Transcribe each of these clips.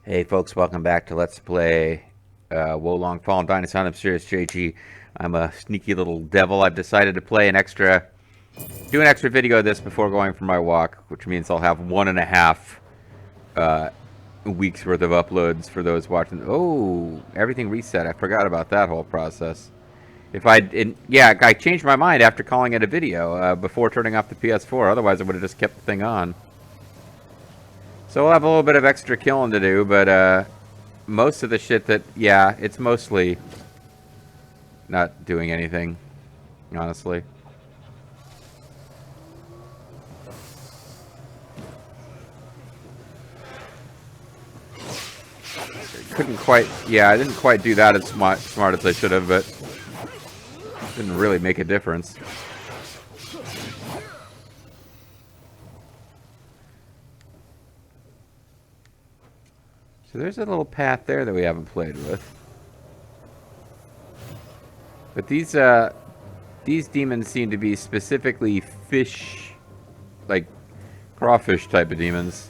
Hey folks, welcome back to Let's Play Wolong Fallen Dynasty. I'm Serious JG. I'm a sneaky little devil. I've decided to play do an extra video of this before going for my walk, which means I'll have 1.5 weeks worth of uploads for those watching. Oh, everything reset. I forgot about that whole process. Yeah, I changed my mind after calling it a video before turning off the PS4. Otherwise, I would have just kept the thing on. So we'll have a little bit of extra killing to do, but most of the shit yeah, it's mostly not doing anything, honestly. I didn't quite do that as smart as I should have, but didn't really make a difference. So there's a little path there that we haven't played with. But these demons seem to be specifically fish, like crawfish type of demons.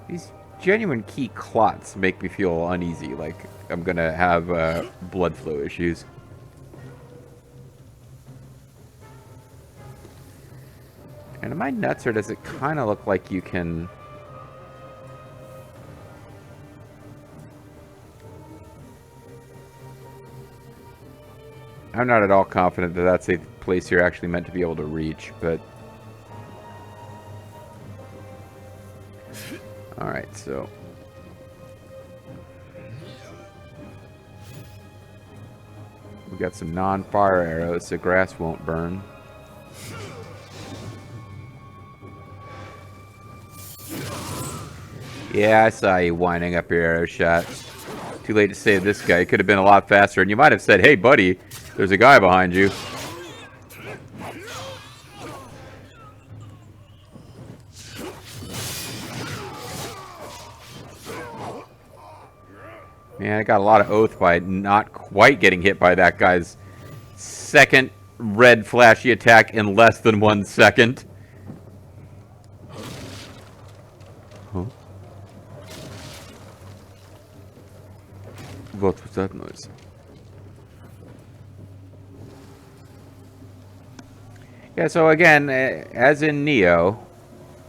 These genuine key clots make me feel uneasy, like I'm gonna have blood flow issues. And am I nuts, or does it kind of look like you can... I'm not at all confident that that's a place you're actually meant to be able to reach, but... Alright, so... we got some non-fire arrows, so grass won't burn. Yeah, I saw you winding up your arrow shot. Too late to save this guy. It could have been a lot faster, and you might have said, "Hey, buddy, there's a guy behind you." Man, I got a lot of oath by not quite getting hit by that guy's second red flashy attack in less than 1 second. Huh? What was that noise? Yeah, so again, as in Neo,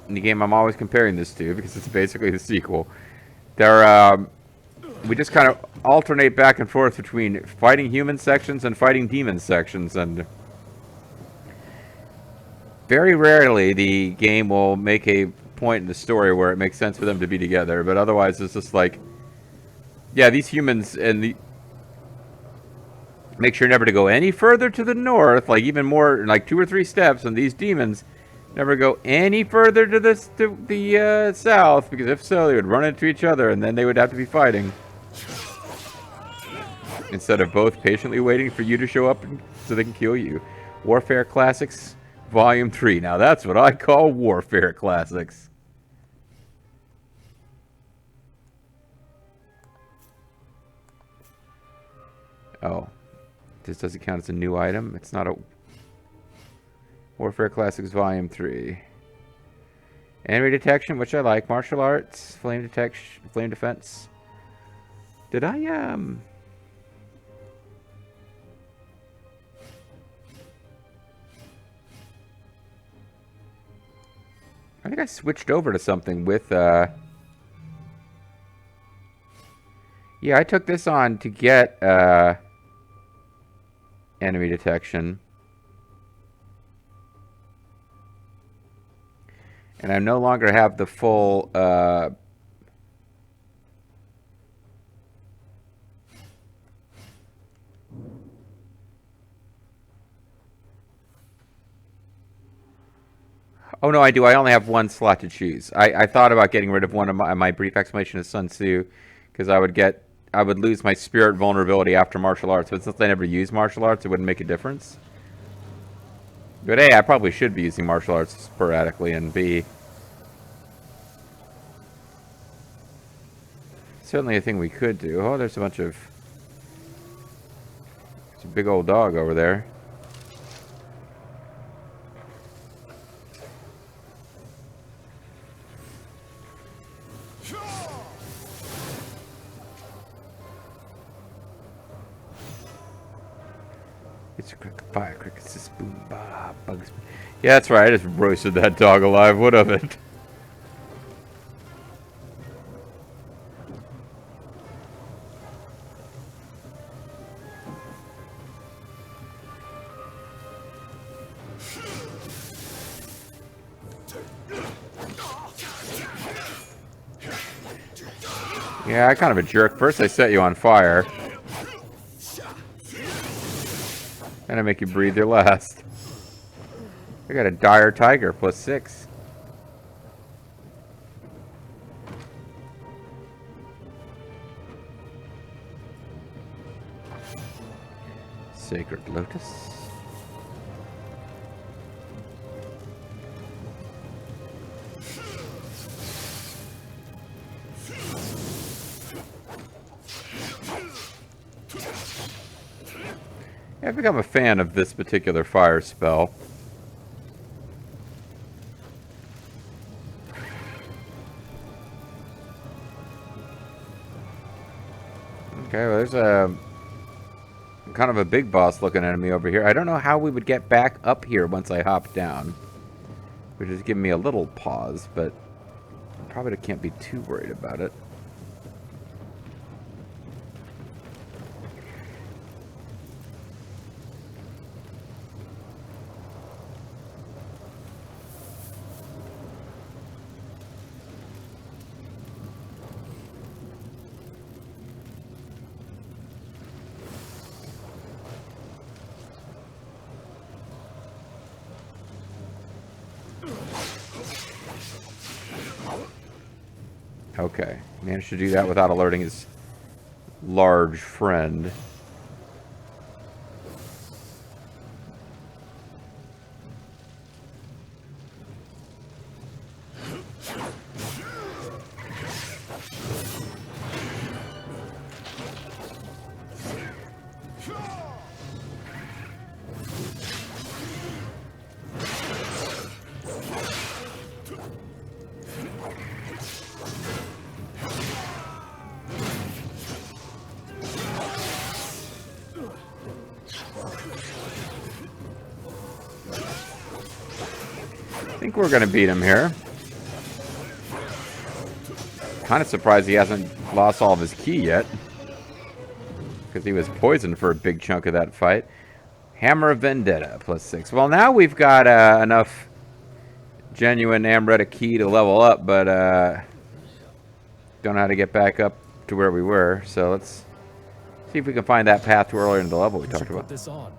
in the game I'm always comparing this to, because it's basically the sequel, we just kind of alternate back and forth between fighting human sections and fighting demon sections, and very rarely the game will make a point in the story where it makes sense for them to be together, but otherwise it's just like, yeah, these humans make sure never to go any further to the north, like even more, like 2 or 3 steps, and these demons never go any further to the south, because if so, they would run into each other, and then they would have to be fighting. Instead of both patiently waiting for you to show up so they can kill you. Warfare Classics, Volume 3. Now that's what I call Warfare Classics. Oh. This doesn't count as a new item. It's not a... Warfare Classics Volume 3. Enemy detection, which I like. Martial arts, flame detection, flame defense. Did I think I switched over to something with yeah, I took this on to get enemy detection. And I no longer have the full oh no, I do. I only have 1 slot to choose. I thought about getting rid of one of my brief exclamation of Sun Tzu, because I would lose my spirit vulnerability after martial arts, but since I never use martial arts, it wouldn't make a difference. But A, I probably should be using martial arts sporadically, and B, certainly a thing we could do. Oh, there's a big old dog over there. It's a cricket, fire crickets, a spoon, bugs. Yeah, that's right. I just roasted that dog alive. What of it? Yeah, I kind of a jerk. First I set you on fire. And I make you breathe your last. I got a dire tiger +6. Sacred Lotus. Yeah, I've become a fan of this particular fire spell. Okay, well, there's a kind of a big boss looking enemy over here. I don't know how we would get back up here once I hop down, which is giving me a little pause, but I probably can't be too worried about it. Okay, managed to do that without alerting his large friend. I think we're going to beat him here. Kind of surprised he hasn't lost all of his ki yet. Because he was poisoned for a big chunk of that fight. Hammer of Vendetta +6. Well, now we've got enough genuine Amretta ki to level up, but don't know how to get back up to where we were. So let's see if we can find that path to earlier in the level we talked about. This on.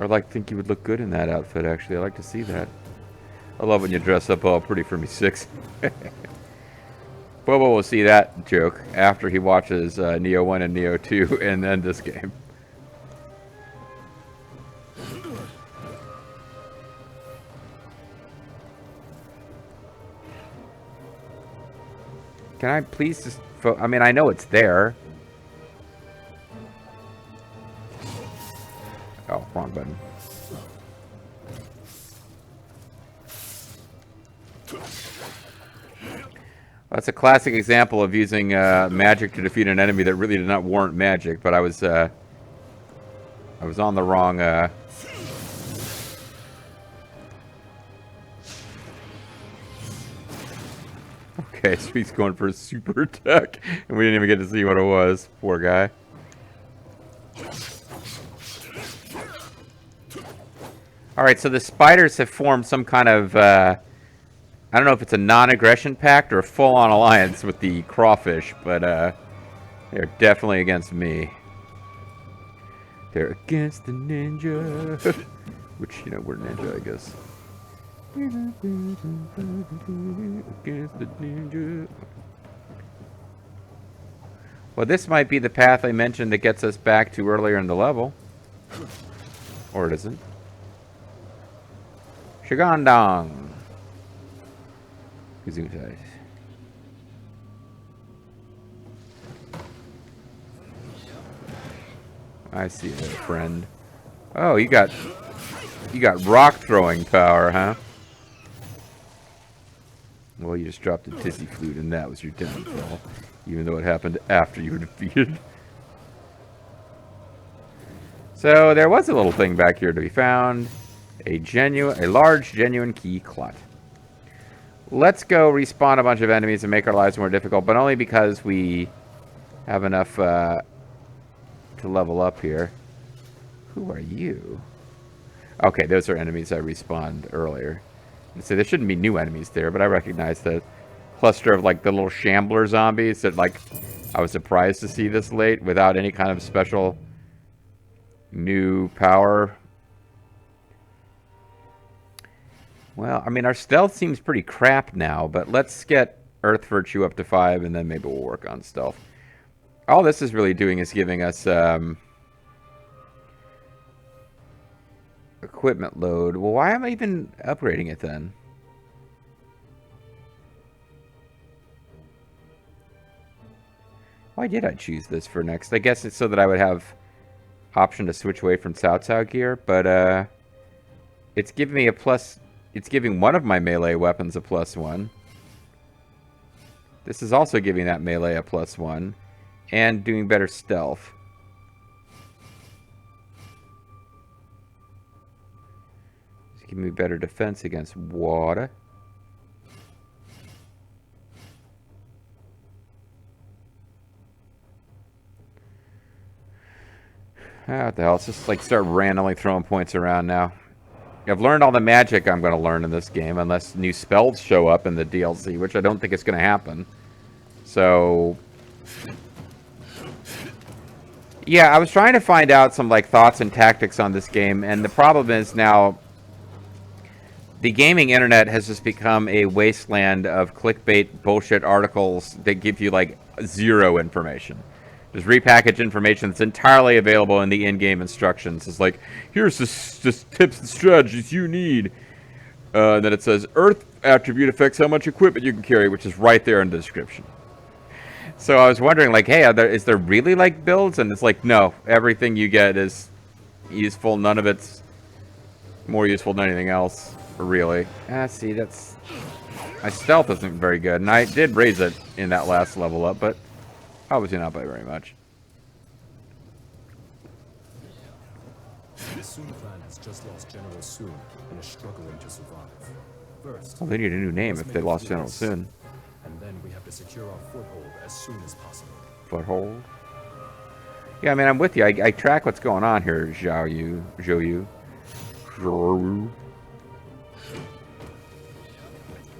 I'd like to think you would look good in that outfit, actually. I like to see that. I love when you dress up all pretty for me, 6. Bobo will see that joke after he watches Neo 1 and Neo 2 and then this game. Can I please just... I mean, I know it's there. Oh, wrong button. That's a classic example of using magic to defeat an enemy that really did not warrant magic, but I was on the wrong... Okay, so he's going for a super attack, and we didn't even get to see what it was. Poor guy. Alright, so the spiders have formed some kind of, I don't know if it's a non-aggression pact or a full-on alliance with the crawfish, but they're definitely against me. They're against the ninja. Which, you know, we're ninja, I guess. Against the ninja. Well, this might be the path I mentioned that gets us back to earlier in the level. Or it isn't. Shigandang. Gesundheit. I see that, friend. Oh, you got rock throwing power, huh? Well, you just dropped a tizzy flute, and that was your downfall, even though it happened after you were defeated. So there was a little thing back here to be found. A large genuine key clot. Let's go respawn a bunch of enemies and make our lives more difficult, but only because we have enough to level up here. Who are you? Okay, those are enemies I respawned earlier. So there shouldn't be new enemies there, but I recognize the cluster of like the little shambler zombies that like I was surprised to see this late without any kind of special new power. Well, I mean, our stealth seems pretty crap now, but let's get Earth Virtue up to 5, and then maybe we'll work on stealth. All this is really doing is giving us equipment load. Well, why am I even upgrading it then? Why did I choose this for next? I guess it's so that I would have option to switch away from Cao Cao gear, but it's giving me a plus. It's giving one of my melee weapons a +1. This is also giving that melee a +1. And doing better stealth. It's giving me better defense against water. What the hell? Let's just like start randomly throwing points around now. I've learned all the magic I'm going to learn in this game, unless new spells show up in the DLC, which I don't think is going to happen. So, yeah, I was trying to find out some like thoughts and tactics on this game, and the problem is now the gaming internet has just become a wasteland of clickbait bullshit articles that give you like zero information. Just repackage information that's entirely available in the in-game instructions. It's like, here's the tips and strategies you need. And then it says, Earth attribute affects how much equipment you can carry, which is right there in the description. So I was wondering, like, hey, is there really, like, builds? And it's like, no, everything you get is useful. None of it's more useful than anything else, really. See, that's... My stealth isn't very good, and I did raise it in that last level up, but... obviously not by very much. The Sun clan has just lost General Sun and is struggling to survive. First, well, they need a new name if they lost General Sun. And then we have to secure our foothold as soon as possible. Foothold? Yeah, I mean, I'm with you. I track what's going on here, Zhou Yu.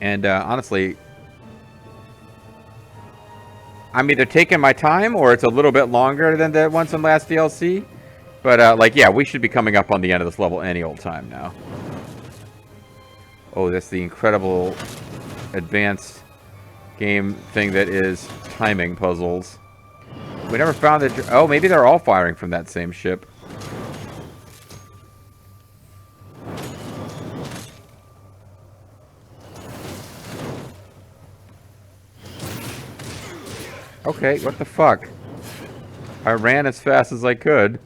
And honestly, I'm either taking my time or it's a little bit longer than the ones in last DLC. But, like, yeah, we should be coming up on the end of this level any old time now. Oh, that's the incredible advanced game thing that is timing puzzles. We never found that... oh, maybe they're all firing from that same ship. Okay, what the fuck? I ran as fast as I could.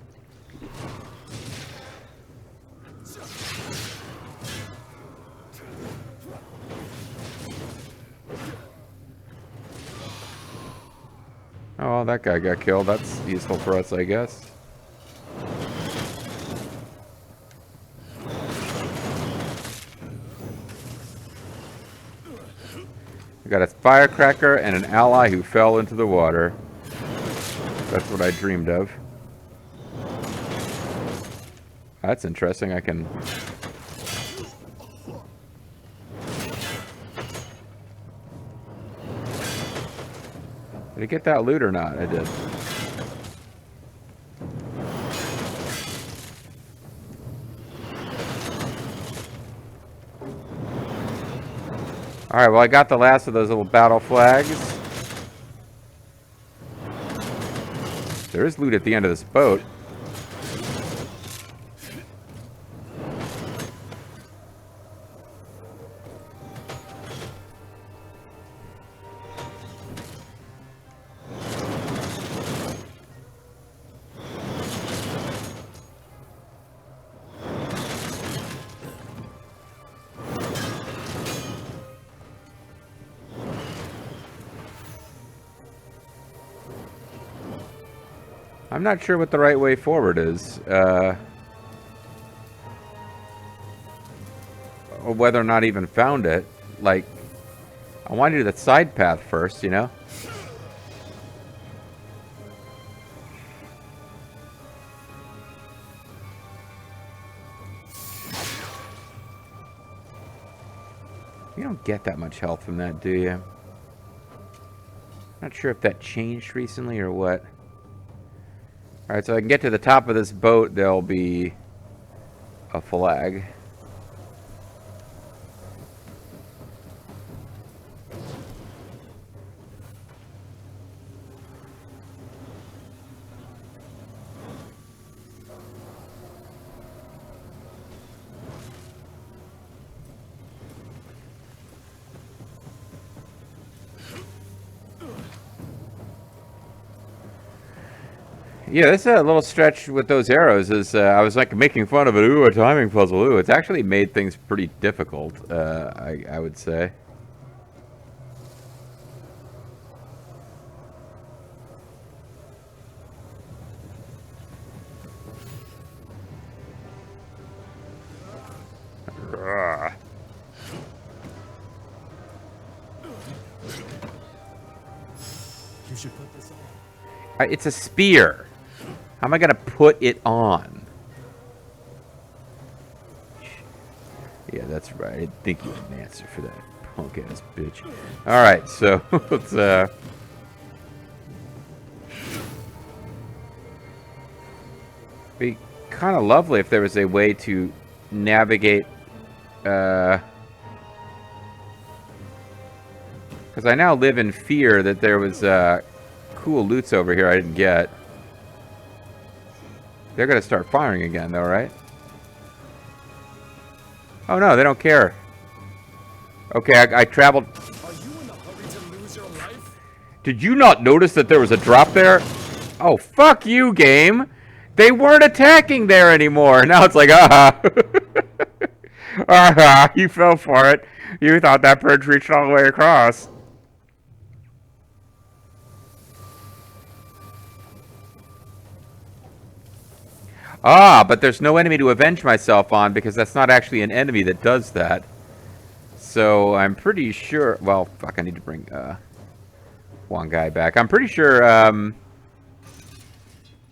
Oh, that guy got killed. That's useful for us, I guess. We got a firecracker and an ally who fell into the water. That's what I dreamed of. That's interesting. I can... did I get that loot or not? I did. Alright, well I got the last of those little battle flags. There is loot at the end of this boat. I'm not sure what the right way forward is. Or whether or not I even found it. Like, I want to do the side path first, you know? You don't get that much health from that, do you? Not sure if that changed recently or what. Alright, so I can get to the top of this boat, there'll be a flag. Yeah, this little stretch with those arrows is, I was like making fun of it. Ooh, a timing puzzle. Ooh, it's actually made things pretty difficult, I would say. You should put this on. It's a spear. How am I gonna put it on? Yeah, that's right. I didn't think you had an answer for that punk ass bitch. Alright, so let's be kind of lovely if there was a way to navigate because I now live in fear that there was cool loots over here I didn't get. They're gonna start firing again though, right? Oh no, they don't care. Okay, I traveled. Are you in a hurry to lose your life? Did you not notice that there was a drop there? Oh, fuck you, game. They weren't attacking there anymore. Now it's like, you fell for it. You thought that bridge reached all the way across. Ah, but there's no enemy to avenge myself on because that's not actually an enemy that does that. So I'm pretty sure... Well, fuck, I need to bring one guy back. I'm pretty sure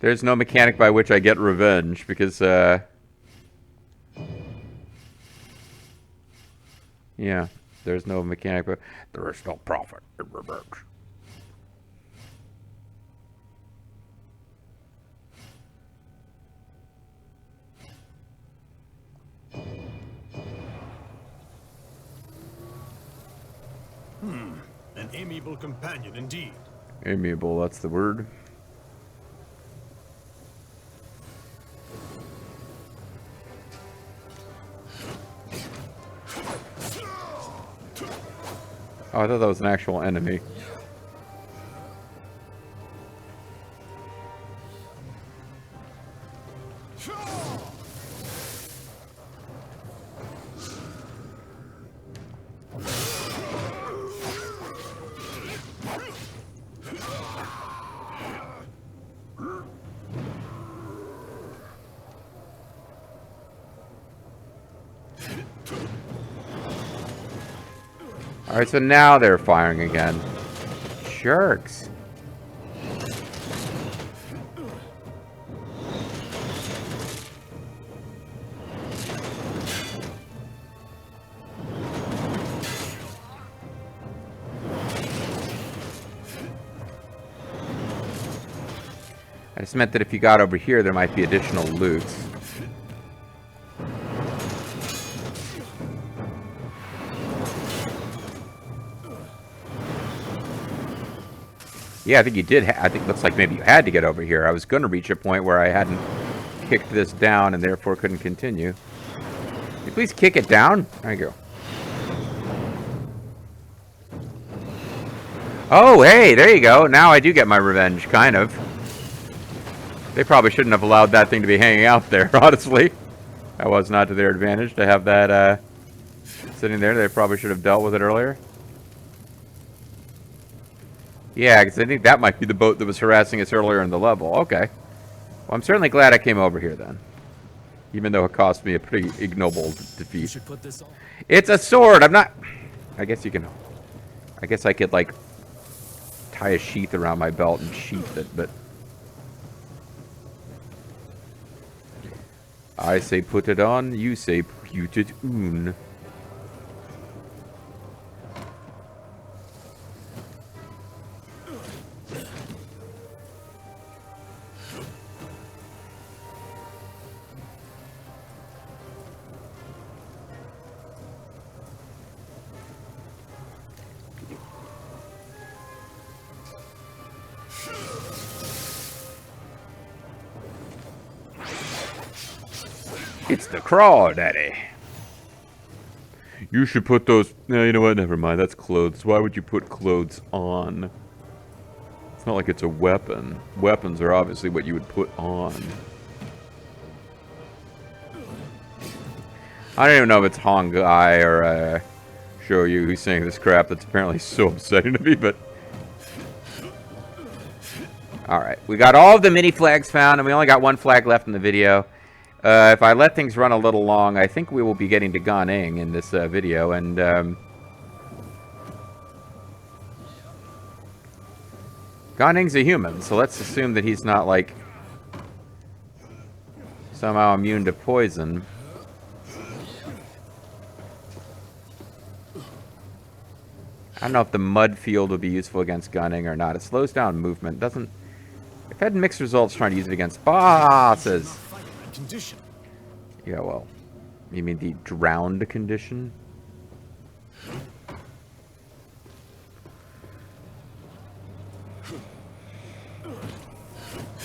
there's no mechanic by which I get revenge because... yeah, there's no mechanic, but there is no profit in revenge. An amiable companion indeed. Amiable, that's the word. Oh, I thought that was an actual enemy. Alright, so now they're firing again. Jerks. I just meant that if you got over here, there might be additional loot. Yeah, I think you did. I think it looks like maybe you had to get over here. I was going to reach a point where I hadn't kicked this down and therefore couldn't continue. Can you please kick it down? There you go. Oh, hey, there you go. Now I do get my revenge, kind of. They probably shouldn't have allowed that thing to be hanging out there, honestly. That was not to their advantage to have that sitting there. They probably should have dealt with it earlier. Yeah, because I think that might be the boat that was harassing us earlier in the level. Okay. Well, I'm certainly glad I came over here then. Even though it cost me a pretty ignoble You defeat. should put this on. It's a sword! I'm not... I guess you can... I guess I could, like, tie a sheath around my belt and sheath it, but... I say put it on, you say put it on. It's the crawdaddy. You should put those... No, you know what? Never mind. That's clothes. Why would you put clothes on? It's not like it's a weapon. Weapons are obviously what you would put on. I don't even know if it's Hongai or Shoyu who's saying this crap that's apparently so upsetting to me, but... Alright. We got all of the mini flags found, and we only got one flag left in the video. If I let things run a little long, I think we will be getting to Ning in this video, and Ning's a human, so let's assume that he's not, like, somehow immune to poison. I don't know if the mud field would be useful against Ning or not. It slows down movement. Doesn't... I've had mixed results trying to use it against bosses. Condition. Yeah, well, you mean the drowned condition?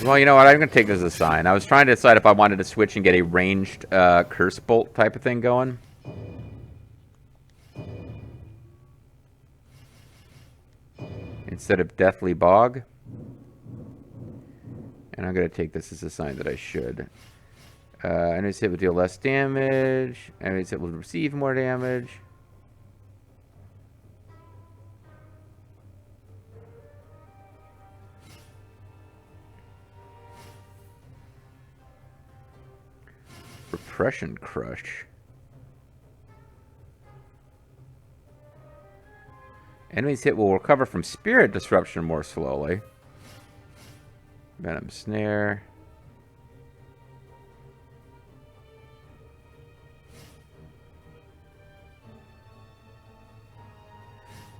Well, you know what? I'm going to take this as a sign. I was trying to decide if I wanted to switch and get a ranged curse bolt type of thing going. Instead of Deathly Bog. And I'm going to take this as a sign that I should. Enemies hit will deal less damage. Enemies hit will receive more damage. Repression Crush. Enemies hit will recover from Spirit Disruption more slowly. Venom Snare.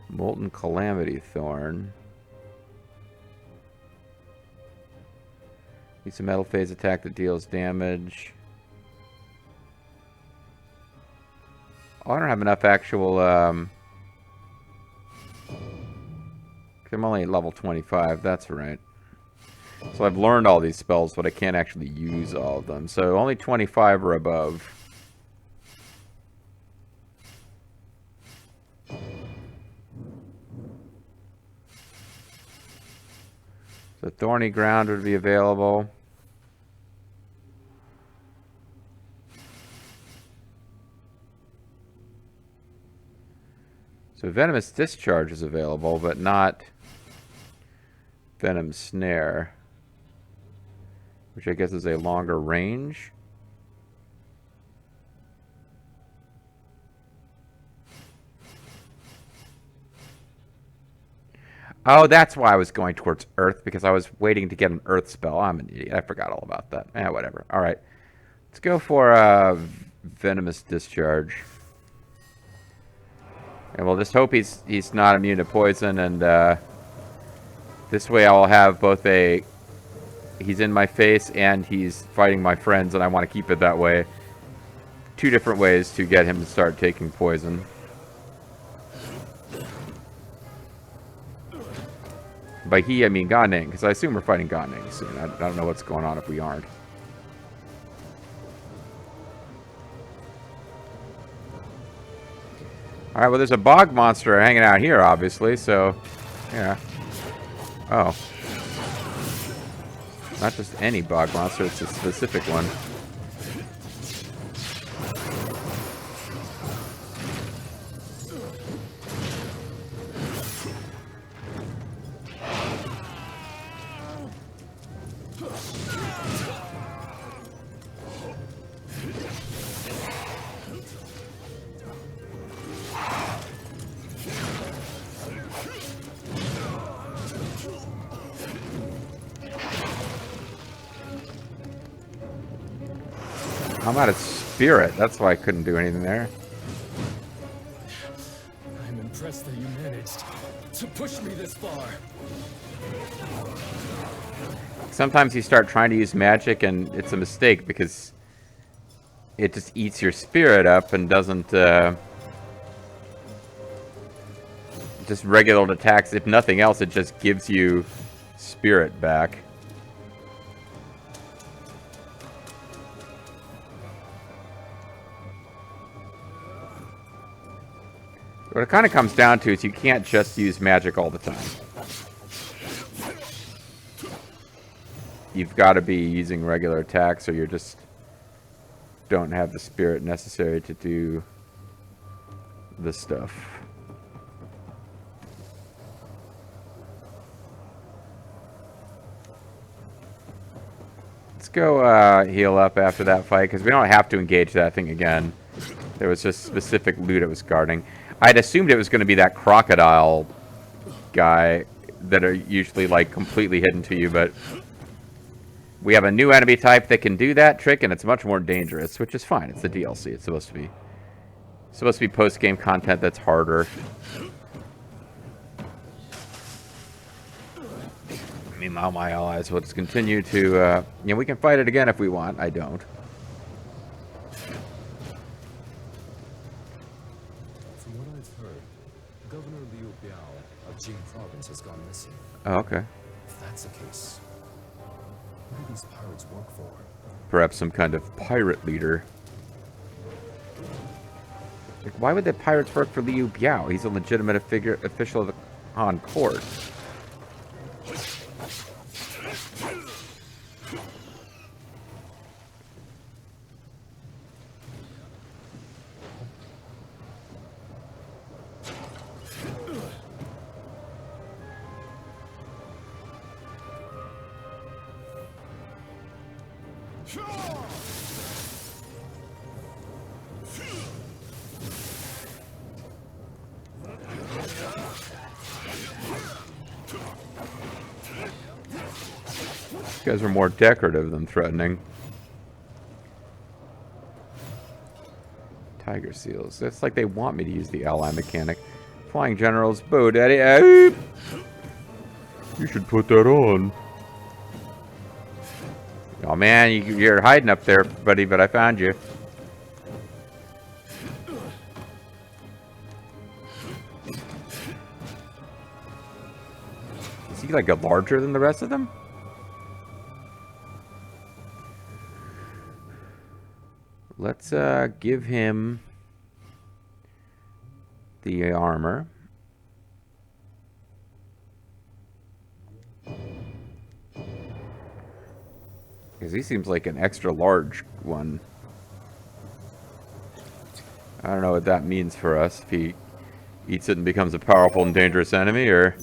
Molten Calamity Thorn. It's a metal phase attack that deals damage. Oh, I don't have enough actual, I'm only at level 25, that's right. So I've learned all these spells, but I can't actually use all of them. So only 25 or above. The Thorny Ground would be available. So Venomous Discharge is available, but not Venom Snare, which I guess is a longer range. Oh, that's why I was going towards Earth, because I was waiting to get an Earth spell. I'm an idiot. I forgot all about that. Eh, whatever. All right. Let's go for Venomous Discharge. And we'll just hope he's not immune to poison, and this way I'll have both a... He's in my face, and he's fighting my friends, and I want to keep it that way. Two different ways to get him to start taking poison. By he, I mean Ning, because I assume we're fighting Ning soon. I don't know what's going on if we aren't. Alright, well, there's a bog monster hanging out here, obviously, so... Yeah. Oh. Not just any bog monster, it's a specific one. I'm out of spirit. That's why I couldn't do anything there. I'm impressed that you managed to push me this far. Sometimes you start trying to use magic and it's a mistake because it just eats your spirit up and doesn't just regular attacks. If nothing else, it just gives you spirit back. What it kind of comes down to is you can't just use magic all the time. You've got to be using regular attacks or you're just don't have the spirit necessary to do the stuff. Let's go heal up after that fight because we don't have to engage that thing again. There was just specific loot it was guarding. I'd assumed it was going to be that crocodile guy that are usually like completely hidden to you, but we have a new enemy type that can do that trick, and it's much more dangerous, which is fine. It's the DLC. It's supposed to be post-game content that's harder. Meanwhile, my allies will just continue to, we can fight it again if we want. I don't. From what I've heard, Governor Liu Biao of Jing Province has gone missing. Oh, okay. If that's the case, who do these pirates work for? Perhaps some kind of pirate leader. Like, why would the pirates work for Liu Biao? He's a legitimate official of the Han court. These guys are more decorative than threatening. Tiger seals. It's like they want me to use the ally mechanic. Flying generals, Bo Daddy. You should put that on. Oh man, you're hiding up there, buddy, but I found you. Is he like larger than the rest of them? Let's give him the armor. Because he seems like an extra large one. I don't know what that means for us. If he eats it and becomes a powerful and dangerous enemy, or...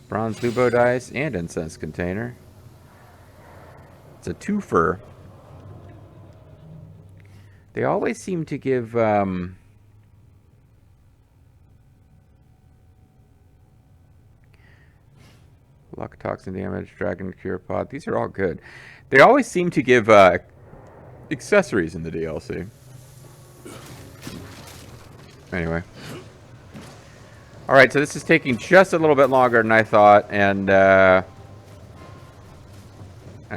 Bronze Lubo dice and incense container. It's a twofer. They always seem to give, luck toxin damage, dragon cure pod. These are all good. They always seem to give accessories in the DLC. Anyway. Alright, so this is taking just a little bit longer than I thought, and I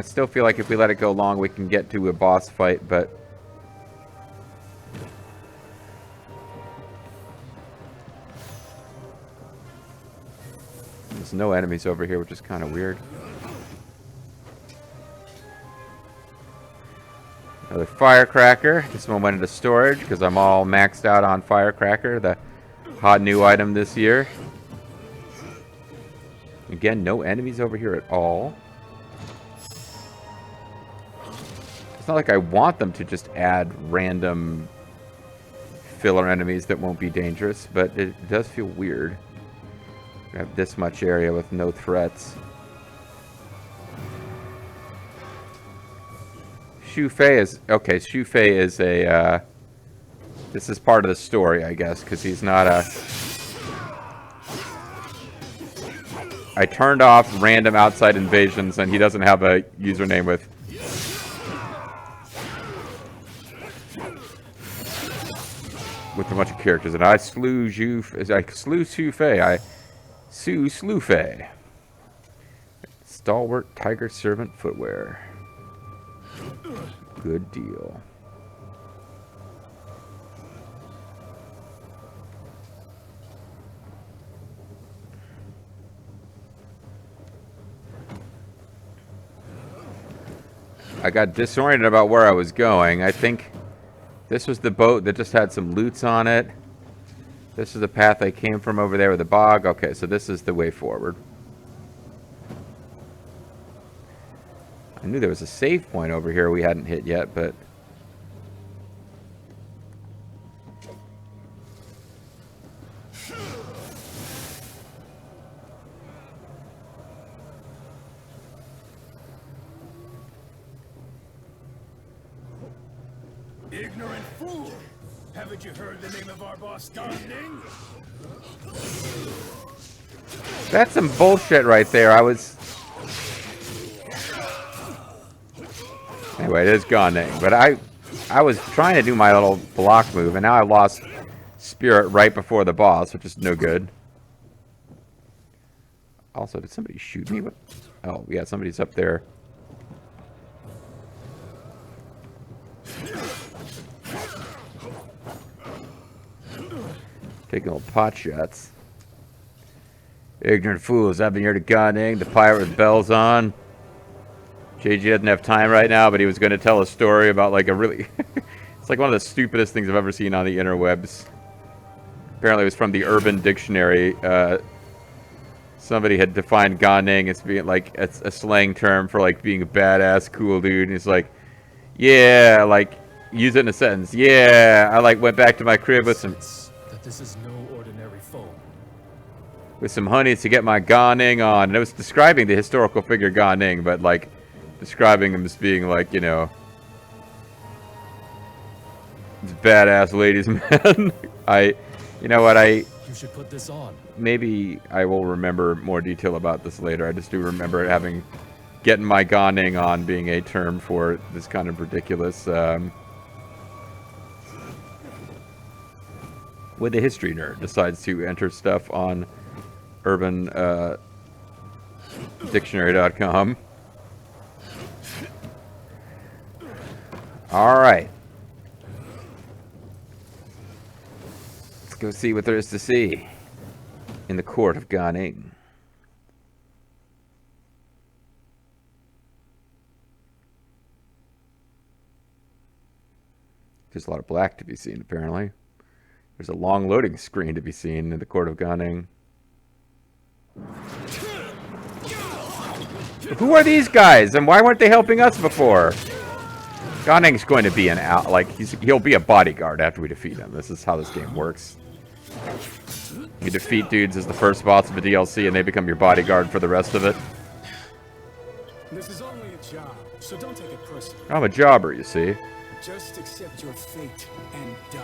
still feel like if we let it go long, we can get to a boss fight, but... There's no enemies over here, which is kind of weird. Another firecracker. This one went into storage because I'm all maxed out on firecracker, the hot new item this year. Again, no enemies over here at all. It's not like I want them to just add random filler enemies that won't be dangerous, but it does feel weird. We have this much area with no threats. Xu Fei is... Okay, Xu Fei is a... this is part of the story, I guess, because he's not a... I turned off random outside invasions, and he doesn't have a username with with a bunch of characters, and I slew Su Fei. I slew Fei. Stalwart Tiger Servant footwear. Good deal. I got disoriented about where I was going. I think this was the boat that just had some loots on it. This is the path I came from over there with the bog. Okay, so this is the way forward. I knew there was a save point over here we hadn't hit yet, but... Ignorant fool! Haven't you heard the name of our boss, Ning? That's some bullshit right there. Anyway, it is Ning. But I was trying to do my little block move, and now I lost spirit right before the boss, which is no good. Also, did somebody shoot me? What? Oh, yeah, somebody's up there. Taking little pot shots. Ignorant fools, I've been here to Ning, the pirate with bells on. JG doesn't have time right now, but he was going to tell a story about like a really... It's like one of the stupidest things I've ever seen on the interwebs. Apparently it was from the Urban Dictionary. Somebody had defined Ning as being like a slang term for like being a badass, cool dude. And he's like, yeah, like, use it in a sentence. Yeah, I like went back to my crib with some... That this is no ordinary foe. With some honey to get my Ning on. And it was describing the historical figure Ning, but like describing him as being like, you know, badass ladies man. You know what, You should put this on. Maybe I will remember more detail about this later. I just do remember getting my Ning on being a term for this kind of ridiculous, when the history nerd decides to enter stuff on Urban Dictionary.com. All right. Let's go see what there is to see in the court of Ning. There's a lot of black to be seen, apparently. There's a long loading screen to be seen in the court of Ning. Who are these guys, and why weren't they helping us before? Ning's going to be he'll be a bodyguard after we defeat him. This is how this game works. You defeat dudes as the first boss of a DLC, and they become your bodyguard for the rest of it. This is only a job, so don't take it personally. I'm a jobber, you see. Just accept your fate and die.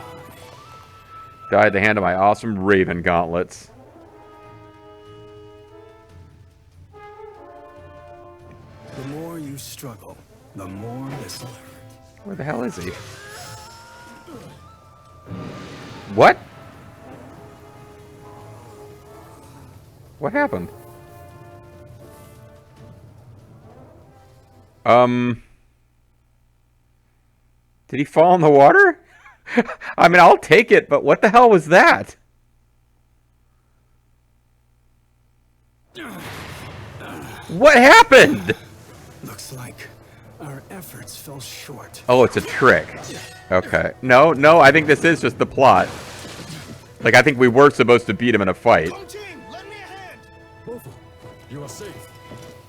Die at the hand of my awesome Raven gauntlets. The more you struggle, the more this learn. Where the hell is he? What? What happened? Did he fall in the water? I mean, I'll take it, but what the hell was that? What happened? Looks like our efforts fell short. Oh, it's a trick. Okay. No, I think this is just the plot. Like, I think we were supposed to beat him in a fight. Come, team, lend me a hand. Both you are safe.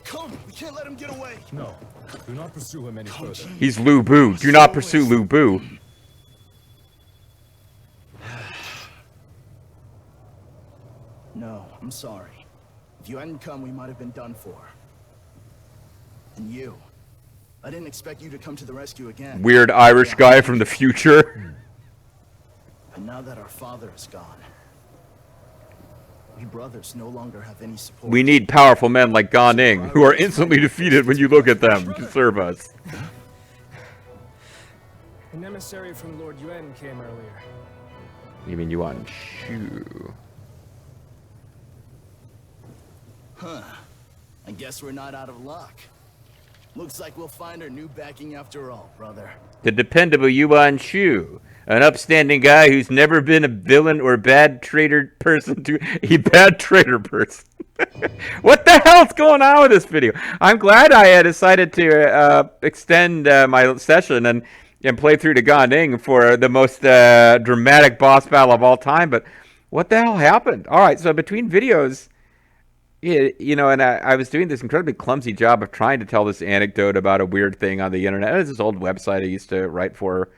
Come, we can't let him get away. No, do not pursue him any further. He's Lu Bu. Do not pursue Lu Bu. No, I'm sorry. If you hadn't come, we might have been done for. And you. I didn't expect you to come to the rescue again. Weird Irish guy from the future. And now that our father is gone, we brothers no longer have any support. We need powerful men like Ning, who are instantly defeated when you look at them, to serve us. An emissary from Lord Yuan came earlier. You mean Yuan Shu? Huh. I guess we're not out of luck. Looks like we'll find our new backing after all, brother. The dependable Yuan Shu. An upstanding guy who's never been a villain or bad traitor person to a bad traitor person. What the hell's going on with this video? I'm glad I had decided to extend my session and play through to Ga Ning for the most dramatic boss battle of all time. But what the hell happened? All right, so between videos, you know, and I was doing this incredibly clumsy job of trying to tell this anecdote about a weird thing on the internet. It was this old website I used to write for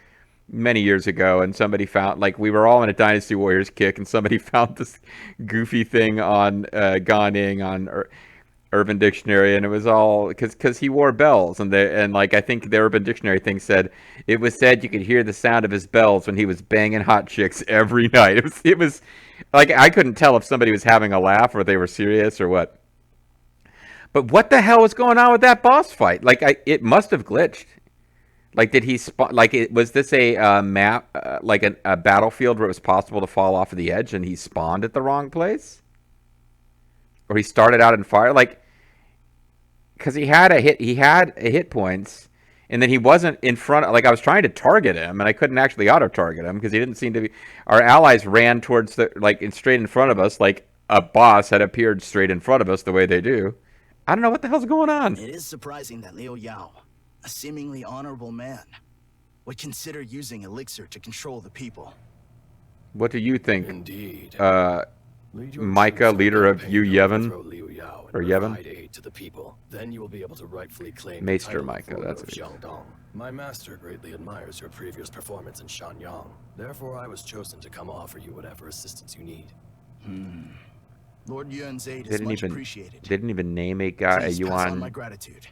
many years ago, and somebody found, like, we were all in a Dynasty Warriors kick, and somebody found this goofy thing on Ga Ning on Urban Dictionary, and it was all because he wore bells, and like I think the Urban Dictionary thing said it was said you could hear the sound of his bells when he was banging hot chicks every night. It was like I couldn't tell if somebody was having a laugh or they were serious or what. But what the hell was going on with that boss fight? Like it must have glitched. Like, did he was this a map, like a battlefield where it was possible to fall off of the edge and he spawned at the wrong place? Or he started out in fire? Like, because he had a hit points, and then he wasn't in front, like, I was trying to target him, and I couldn't actually auto-target him, because he didn't seem to be, our allies ran towards straight in front of us, like a boss had appeared straight in front of us the way they do. I don't know what the hell's going on. It is surprising that Liu Yao, a seemingly honorable man, would consider using elixir to control the people. What do you think? Indeed. Micah, leader of Yu Yevon, or Yevon? Aid to the people. Then you will be able to rightfully claim Maester the title Micah, of ruler that's of it. Jiangdong. My master greatly admires your previous performance in Shanyang. Therefore, I was chosen to come offer you whatever assistance you need. Lord Yuan's aid is Didn't much even appreciated. didn't even name a guy a Please pass on my Yuan gratitude.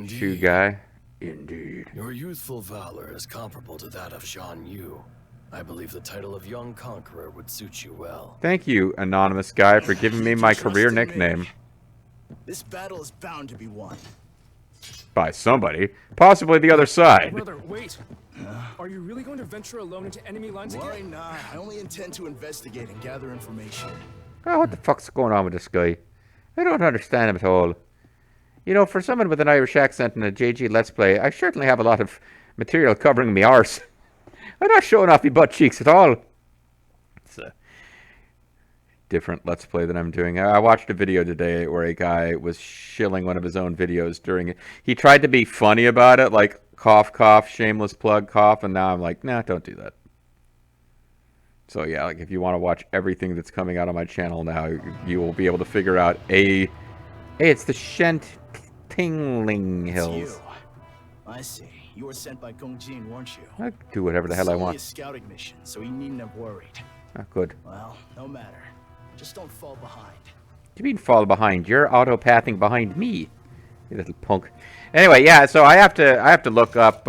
Shu guy. Indeed. Your youthful valor is comparable to that of Shan Yu. I believe the title of Young Conqueror would suit you well. Thank you, anonymous guy, for giving me my Trust career in me. nickname. This battle is bound to be won. By somebody. Possibly the other side. Brother, wait. Are you really going to venture alone into enemy lines Worry again? not. I only intend to investigate and gather information. Oh, what the fuck's going on with this guy? I don't understand him at all. You know, for someone with an Irish accent and a JG Let's Play, I certainly have a lot of material covering me arse. I'm not showing off my butt cheeks at all. It's a different Let's Play that I'm doing. I watched a video today where a guy was shilling one of his own videos during it. He tried to be funny about it, like cough, cough, shameless plug, cough, and now I'm like, nah, don't do that. So yeah, like if you want to watch everything that's coming out on my channel now, you will be able to figure out hey, it's the Shent Tingling It's Hills. you. I see. You were sent by Gong Jin, weren't you? I can do whatever the hell I It's only a want. scouting mission, so you needn't have worried. Ah, good. Well, no matter. Just don't fall behind. What do you mean fall behind? You're auto-pathing behind me, you little punk. Anyway, yeah, so I have to look up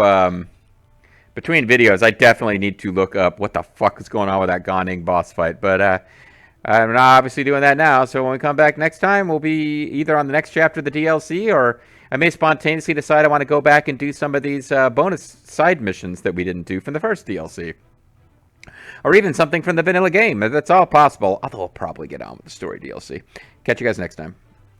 between videos. I definitely need to look up what the fuck is going on with that Ga Ning boss fight. But I'm not obviously doing that now. So when we come back next time, we'll be either on the next chapter of the DLC, or I may spontaneously decide I want to go back and do some of these bonus side missions that we didn't do from the first DLC. Or even something from the vanilla game. That's all possible. Although I'll probably get on with the story DLC. Catch you guys next time.